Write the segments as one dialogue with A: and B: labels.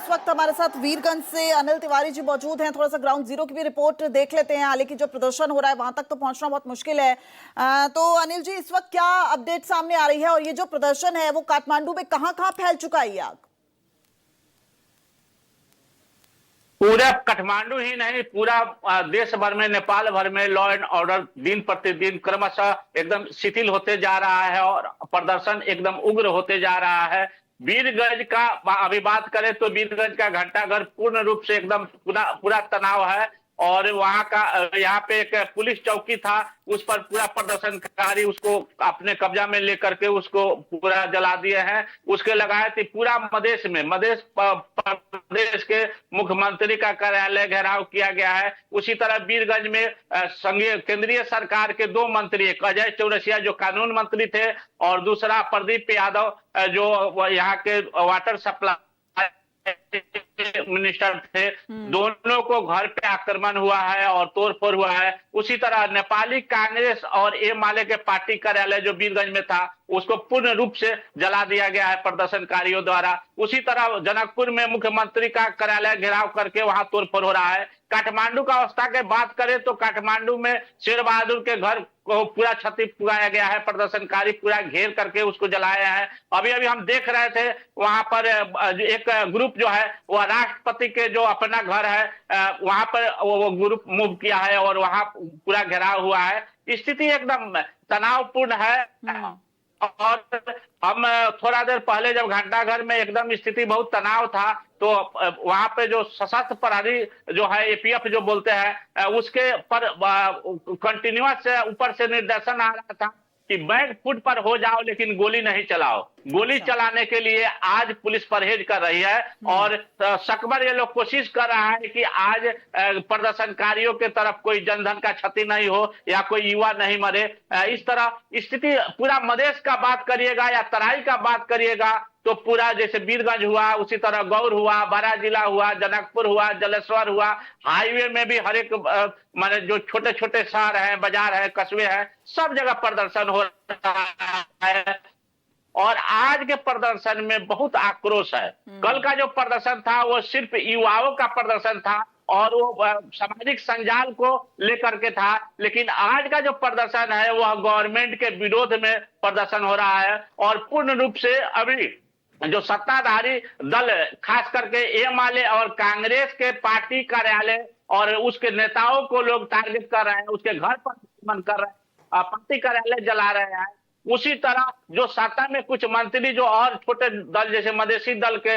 A: इस वक्त हमारे साथ वीरगंज से अनिल तिवारी जी मौजूद हैं। थोड़ा सा ग्राउंड जीरो की भी रिपोर्ट देख लेते हैं। हालांकि जो प्रदर्शन हो रहा है वहां तक तो पहुंचना बहुत मुश्किल है। तो अनिल जी, इस वक्त क्या अपडेट सामने आ रही है और ये जो प्रदर्शन है वो काठमांडू में कहां कहां फैल चुका है ये आग?
B: पूरा काठमांडू ही नहीं, पूरा देश भर में, नेपाल भर में लॉ एंड ऑर्डर दिन प्रतिदिन क्रमशः एकदम शिथिल होते जा रहा है और प्रदर्शन एकदम उग्र होते जा रहा है। वीरगंज का अभी बात करें तो वीरगंज का घंटाघर पूर्ण रूप से एकदम पूरा पूरा तनाव है और वहां का यहाँ पे एक पुलिस चौकी था, उस पर पूरा प्रदर्शनकारी उसको अपने कब्जा में लेकर के उसको पूरा जला दिए हैं। उसके लगाए थे पूरा मधेश प्रदेश के मुख्यमंत्री का कार्यालय घेराव किया गया है। उसी तरह वीरगंज में संघीय केंद्रीय सरकार के दो मंत्री, एक अजय चौरसिया जो कानून मंत्री थे और दूसरा प्रदीप यादव जो यहाँ के वाटर सप्लाई मिनिस्टर थे, दोनों को घर पे आक्रमण हुआ है और तोड़फोड़ हुआ है। उसी तरह नेपाली कांग्रेस और ए माले के पार्टी कार्यालय जो वीरगंज में था उसको पूर्ण रूप से जला दिया गया है प्रदर्शनकारियों द्वारा। उसी तरह जनकपुर में मुख्यमंत्री का कार्यालय घेराव करके वहां तोड़फोड़ हो रहा है। काठमांडू का अवस्था की बात करें तो काठमांडू में शेर बहादुर के घर को पूरा क्षति पुगाया गया है, प्रदर्शनकारी पूरा घेर करके उसको जलाया है। अभी अभी हम देख रहे थे वहां पर एक ग्रुप जो है वह राष्ट्रपति के जो अपना घर है वहां पर वो ग्रुप मूव किया है और वहां पूरा घेराव हुआ है। स्थिति एकदम तनावपूर्ण है। और हम थोड़ा देर पहले जब घंटाघर में एकदम स्थिति बहुत तनाव था तो वहां पे जो सशस्त्र प्रहरी जो है एपीएफ जो बोलते हैं उसके पर कंटिन्यूअस ऊपर से निर्देशन आ रहा था कि बैक फुट पर हो जाओ लेकिन गोली नहीं चलाओ। गोली चलाने के लिए आज पुलिस परहेज कर रही है और सकबर ये लोग कोशिश कर रहा है कि आज प्रदर्शनकारियों के तरफ कोई जनधन का क्षति नहीं हो या कोई युवा नहीं मरे। इस तरह स्थिति पूरा मधेश का बात करिएगा या तराई का बात करिएगा तो पूरा जैसे वीरगंज हुआ, उसी तरह गौर हुआ, बारा जिला हुआ, जनकपुर हुआ, जलेश्वर हुआ, हाईवे में भी हर एक माने जो छोटे छोटे शहर हैं, बाजार है, कस्बे हैं, सब जगह प्रदर्शन हो रहा है। और आज के प्रदर्शन में बहुत आक्रोश है। कल का जो प्रदर्शन था वो सिर्फ युवाओं का प्रदर्शन था और वो सामाजिक संजाल को लेकर के था, लेकिन आज का जो प्रदर्शन है वह गवर्नमेंट के विरोध में प्रदर्शन हो रहा है। और पूर्ण रूप से अभी जो सत्ताधारी दल खास करके एमआलए और कांग्रेस के पार्टी कार्यालय और उसके नेताओं को लोग टारगेट कर रहे हैं, उसके घर पर आक्रमण कर रहे हैं, पार्टी कार्यालय जला रहे हैं। उसी तरह जो सत्ता में कुछ मंत्री जो और छोटे दल जैसे मधेसी दल के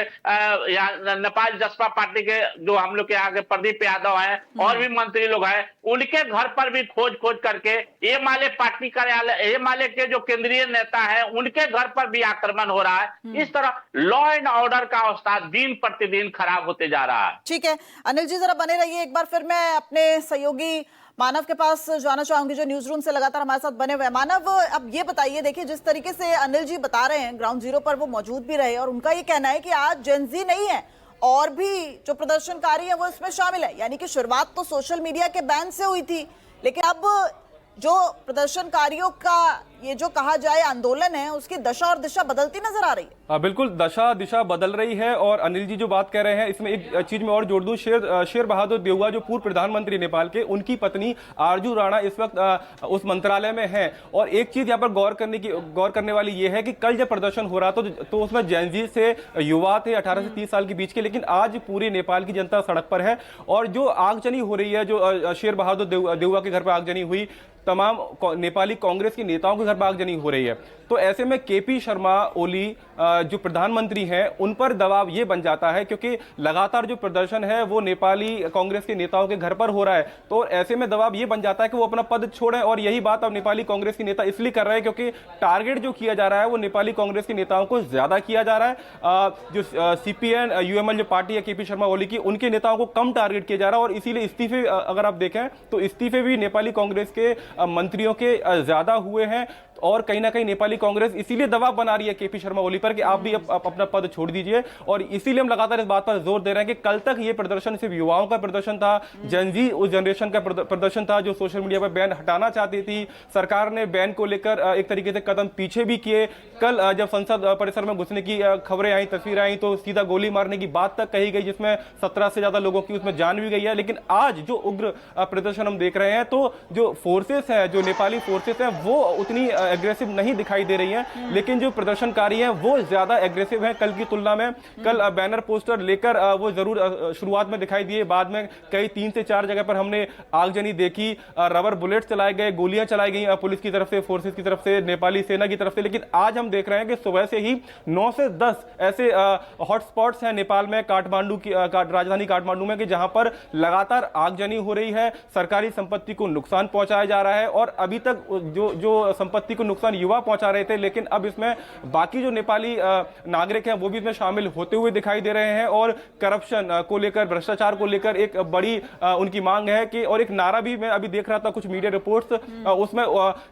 B: या नेपाल जसपा पार्टी के जो हम लोग के यहाँ के प्रदीप यादव हैं और भी मंत्री लोग हैं, उनके घर पर भी खोज करके ए माले पार्टी कार्यालय, ए माले के जो केंद्रीय नेता हैं उनके घर पर भी आक्रमण हो रहा है। इस तरह लॉ एंड ऑर्डर का अवस्था दिन प्रतिदिन खराब होते जा रहा है।
A: ठीक है अनिल जी, जरा बने रहिए। एक बार फिर मैं अपने सहयोगी मानव के पास जाना चाहूंगी जो न्यूज रूम से लगातार हमारे साथ बने हुए हैं। मानव, अब ये बताइए, देखिए जिस तरीके से अनिल जी बता रहे हैं, ग्राउंड जीरो पर वो मौजूद भी रहे और उनका ये कहना है कि आज जेनजी नहीं है और भी जो प्रदर्शनकारी है वो इसमें शामिल है। यानी कि शुरुआत तो सोशल मीडिया के बैन से हुई थी, लेकिन अब जो प्रदर्शनकारियों का ये जो कहा जाए आंदोलन है उसकी दशा और दिशा बदलती नजर आ रही है।
C: बिल्कुल दशा दिशा बदल रही है। और अनिल जी जो बात कह रहे हैं इसमें एक चीज में और जोड़ दूं, शेर बहादुर देउवा जो पूर्व प्रधानमंत्री नेपाल के, उनकी पत्नी आरजू राणा इस वक्त उस मंत्रालय में है। और एक चीज यहाँ पर गौर करने वाली ये है कि कल जब प्रदर्शन हो रहा तो उसमें जेनजी से युवा थे 18 से 30 साल के बीच के, लेकिन आज पूरे नेपाल की जनता सड़क पर है। और जो आगजनी हो रही है, जो शेर बहादुर देउवा के घर पर आगजनी हुई, तमाम नेपाली कांग्रेस के नेताओं के घर पर आगजनी हो रही है, तो ऐसे में केपी शर्मा ओली जो प्रधानमंत्री हैं उन पर दबाव ये बन जाता है क्योंकि लगातार जो प्रदर्शन है वो नेपाली कांग्रेस के नेताओं के घर पर हो रहा है। तो ऐसे में दबाव ये बन जाता है कि वो अपना पद छोड़ें। और यही बात अब नेपाली कांग्रेस के नेता इसलिए कर रहे हैं क्योंकि टारगेट जो किया जा रहा है वो नेपाली कांग्रेस के नेताओं को ज्यादा किया जा रहा है। जो सीपीएन यूएमएल जो पार्टी है केपी शर्मा ओली की, उनके नेताओं को कम टारगेट किया जा रहा है। और इसीलिए इस्तीफे अगर आप देखें तो इस्तीफे भी नेपाली कांग्रेस के मंत्रियों के ज्यादा हुए हैं। और कहीं ना कहीं नेपाली कांग्रेस इसीलिए दबाव बना रही है केपी शर्मा ओली पर कि आप भी अपना पद छोड़ दीजिए। और इसीलिए हम लगातार इस बात पर जोर दे रहे हैं कि कल तक ये प्रदर्शन सिर्फ युवाओं का प्रदर्शन था, जनजी उस जनरेशन का प्रदर्शन था जो सोशल मीडिया पर बैन हटाना चाहती थी। सरकार ने बैन को लेकर एक तरीके से कदम पीछे भी किए। कल जब संसद परिसर में घुसने की खबरें आई, तस्वीरें आई, तो सीधा गोली मारने की बात तक कही गई, जिसमें 17 से ज्यादा लोगों की उसमें जान भी गई है। लेकिन आज जो उग्र प्रदर्शन हम देख रहे हैं, तो जो फोर्सेस है, जो नेपाली फोर्सेस हैं, वो उतनी एग्रेसिव नहीं दिखाई दे रही हैं, लेकिन जो प्रदर्शनकारी हैं वो ज्यादा एग्रेसिव हैं कल की तुलना में। कल बैनर पोस्टर लेकर वो जरूर शुरुआत में दिखाई दिए, बाद में कई 3 से 4 जगह पर हमने आगजनी देखी, रबर बुलेट चलाए गए, गोलियां चलाई गई पुलिस की तरफ से, फोर्सेस की तरफ से, नेपाली सेना की तरफ से। लेकिन आज हम देख रहे हैं कि सुबह से ही 9 से 10 ऐसे हॉटस्पॉट्स हैं नेपाल में, काठमांडू की राजधानी काठमांडू में, कि जहां पर लगातार आगजनी हो रही है, सरकारी संपत्ति को नुकसान पहुंचाया जा रहा है। और अभी तक जो संपत्ति को नुकसान युवा पहुंचा रहे थे, लेकिन अब इसमें बाकी जो नेपाली नागरिक हैं वो भी इसमें शामिल होते हुए दिखाई दे रहे हैं। और करप्शन को लेकर, भ्रष्टाचार को लेकर एक बड़ी उनकी मांग है कि, और एक नारा भी मैं अभी देख रहा था कुछ मीडिया रिपोर्ट्स, उसमें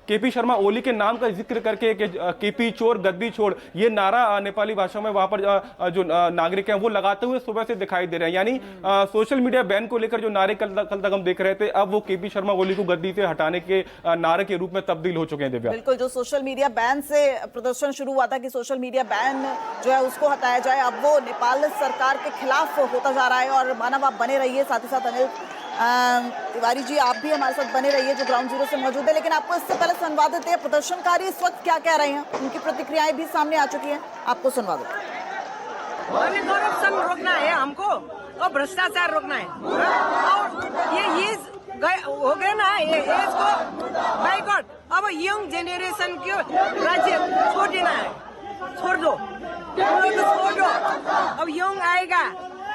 C: केपी शर्मा ओली के नाम का जिक्र करके कि केपी चोर गद्दी छोड़, ये नारा नेपाली भाषा में वहां पर जो नागरिक हैं वो लगाते हुए सुबह से दिखाई दे रहे हैं। यानी सोशल मीडिया बैन को लेकर जो नारे कल तक हम देख रहे थे, अब वो केपी शर्मा ओली को गद्दी से हटाने के नारे के रूप में तब्दील हो चुके हैं। दिव्या,
A: बिल्कुल, जो सोशल मीडिया बैन से प्रदर्शन शुरू हुआ था कि सोशल मीडिया बैन जो है उसको हटाया जाए, अब वो नेपाल सरकार के खिलाफ होता जा रहा है। और मानव, आप बने रहिए, साथ ही साथ अनिल तिवारी जी आप भी हमारे साथ बने रहिए जो ग्राउंड जीरो से मौजूद है। लेकिन आपको इससे पहले सुनवा देते हैं प्रदर्शनकारी इस वक्त क्या कह रहे हैं, उनकी प्रतिक्रियाएं भी सामने आ चुकी हैं, आपको सुनवा देते हैं।
D: हमें करप्शन रोकना है हमको, और भ्रष्टाचार रोकना है, और ये हो गया ना, ये इसको बाइकआउट। अब यंग जेनरेशन को राज्य छोड़ देना है, छोड़ दो, छोड़ दो। अब यंग आएगा,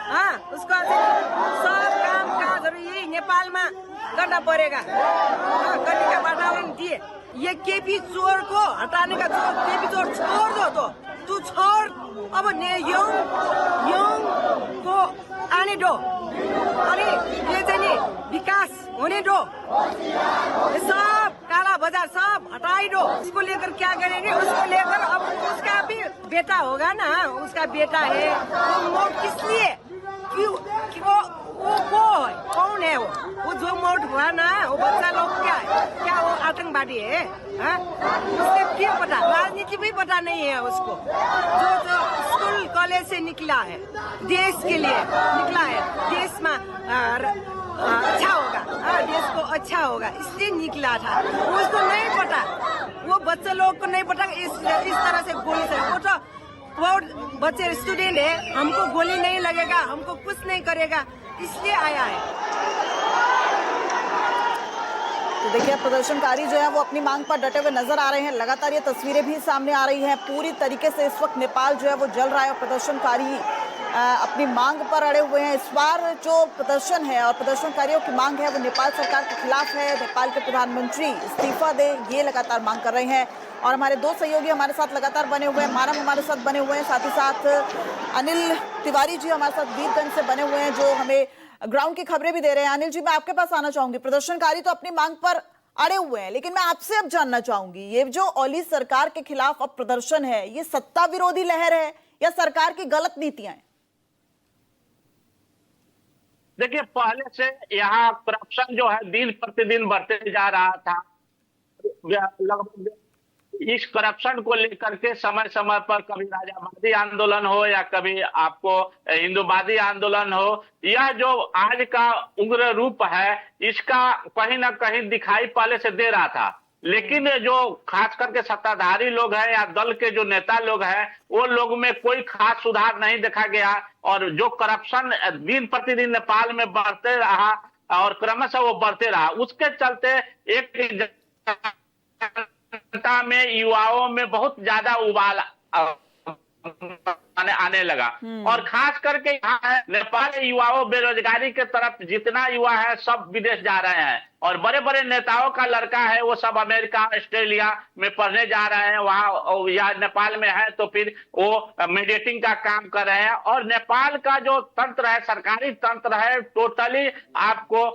D: हाँ, उसको सब काम काज यही नेपाल में करना पड़ेगा, करने का वातावरण दिए। ये केपी चोर को हटाने का, केपी चोर छोड़ दो, तो तू छोड़, अब यंग को आने दो, अरे ये जाने विकास होने दो, सब काला बाजार सब हटाई दो। इसको लेकर क्या करेंगे, उसको लेकर अब उसका भी बेटा होगा ना, उसका बेटा है, वो वोट किस लिए, क्यों, वो कौन है, वो जो वोट हुआ ना, वो बच्चा लोग क्या है, क्या वो आतंकवादी है, उसको क्यों पता, राजनीति भी पता नहीं है उसको। जो स्कूल कॉलेज से निकला है, देश के लिए निकला है, देश में अच्छा होगा, देश को अच्छा होगा, इसलिए निकला था। उसको नहीं पता, वो बच्चे लोग को नहीं पता इस तरह से गोली से, वो बच्चे स्टूडेंट है, हमको गोली नहीं लगेगा, हमको कुछ नहीं करेगा, इसलिए आया है।
A: तो देखिए, प्रदर्शनकारी जो है वो अपनी मांग पर डटे हुए नजर आ रहे हैं। लगातार ये तस्वीरें भी सामने आ रही हैं, पूरी तरीके से इस वक्त नेपाल जो है वो जल रहा है और प्रदर्शनकारी अपनी मांग पर अड़े हुए हैं। इस बार जो प्रदर्शन है और प्रदर्शनकारियों की मांग है वो नेपाल सरकार के खिलाफ है। नेपाल के प्रधानमंत्री इस्तीफा दे, ये लगातार मांग कर रहे हैं। और हमारे दो सहयोगी हमारे साथ लगातार बने हुए हैं, मानव हमारे साथ बने हुए हैं, साथ ही साथ अनिल तिवारी जी हमारे साथ वीरगंज से बने हुए हैं जो हमें ग्राउंड की खबरें भी दे रहे हैं। अनिल जी, मैं आपके पास आना चाहूंगी। प्रदर्शनकारी तो अपनी मांग पर अड़े हुए हैं, लेकिन मैं आपसे अब जानना चाहूंगी, ये जो ओली सरकार के खिलाफ अब प्रदर्शन है, ये सत्ता विरोधी लहर है या सरकार की गलत नीतियां हैं?
B: देखिए, पहले से यहाँ करप्शन जो है दिन प्रतिदिन बढ़ते जा रहा था। लगभग इस करप्शन को लेकर के समय समय पर कभी राजावादी आंदोलन हो या कभी आपको हिंदूवादी आंदोलन हो, यह जो आज का उग्र रूप है इसका कहीं ना कहीं दिखाई पहले से दे रहा था। लेकिन जो खास करके सत्ताधारी लोग हैं या दल के जो नेता लोग हैं, वो लोग में कोई खास सुधार नहीं देखा गया। और जो करप्शन दिन प्रतिदिन नेपाल में बढ़ते रहा और क्रमशः वो बढ़ते रहा, उसके चलते एक जनता में, युवाओं में बहुत ज्यादा उबाल आने लगा। और खास करके यहाँ नेपाल युवाओं बेरोजगारी के तरफ जितना युवा है सब विदेश जा रहे हैं। और बड़े बड़े नेताओं का लड़का है, वो सब अमेरिका ऑस्ट्रेलिया में पढ़ने जा रहे हैं, वहां या नेपाल में है तो फिर वो मीडिएटिंग का काम कर रहे हैं। और नेपाल का जो तंत्र है, सरकारी तंत्र है, टोटली आपको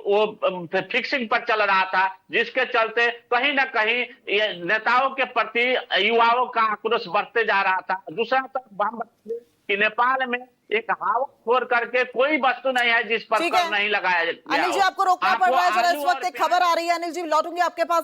B: वो फिक्सिंग पर चल रहा था, जिसके चलते कहीं ना कहीं ये नेताओं के प्रति युवाओं का आक्रोश बढ़ते जा रहा था। दूसरा तरफ हम कि नेपाल में एक हावा छोड़ करके कोई वस्तु नहीं है जिस पर
A: ठीक है
B: कर नहीं लगाया गया।
A: अनिल जी, आपको रोकना पड़ रहा है जरा, इस वक्त एक खबर आ रही है। अनिल जी, लौटूंगी आपके पास।